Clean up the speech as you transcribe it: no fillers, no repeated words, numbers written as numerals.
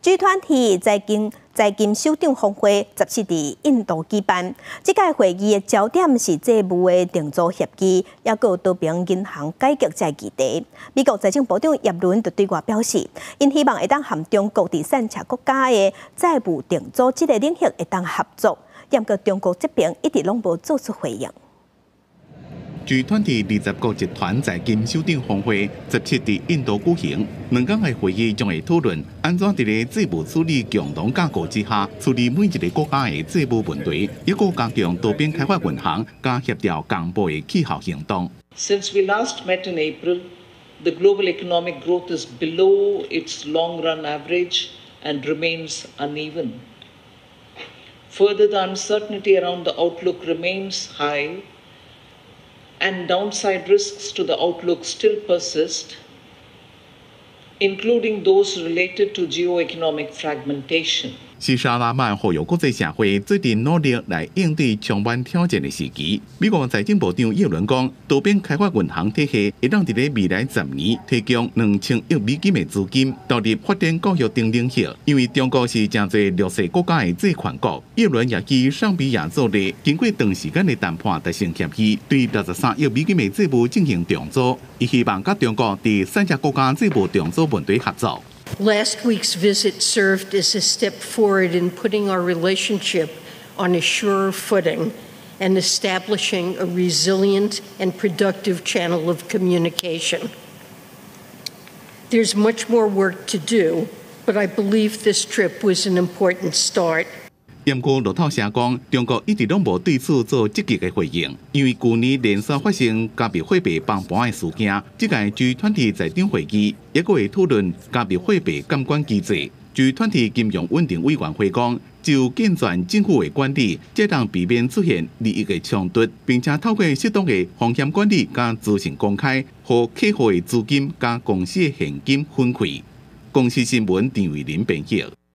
G20 财经首长峰会17伫印度举办，这届会议的焦点是债务的定租协议，也有多边银行改革这议题。美国财政部长耶伦就对外表示，因希望会当和中国伫散车国家的债务定租这个领域会当合作，不过中国这边一直拢无做出回应。G20 20国集团财经首长峰会17伫印度举行，两天的会议将会讨论安怎伫个债务处理共同架构之下处理每一个国家的债务问题，一个加强多边开发银行加协调公布的气候行动。Since we last met in April, the global economic growth is below its long-run average and remains uneven. Further, the uncertainty around the outlook remains high, and downside risks to the outlook still persist, including those related to geoeconomic fragmentation. 是沙拉曼呼吁国际社会最近努力来应对充满挑战的时期。美国财政部长耶伦讲，多边开发银行体系会让伫咧未来10年提供2000亿美金的资金投入发展教育等领域。因为中国是真侪弱势国家的借款国，耶伦也基于上比亚做例，经过长时间的谈判达成协议，对63亿美金的债务进行重组。伊希望甲中国伫三只国家债务重组问题合作。Last week's visit served as a step forward in putting our relationship on a surer footing and establishing a resilient and productive channel of communication. There's much more work to do, but I believe this trip was an important start. 不过路透社讲，中国一直拢无对此做积极的回应，因为去年连续发生加密货币崩盘的事件，这届G20财长会议也会讨论加密货币监管机制。G20金融稳定委员会讲，就健全政府的管理，才能避免出现利益的冲突，并且透过适当的风险管理加资讯公开，和客户的资金加公司的现金分配。公司新闻张伟林编译。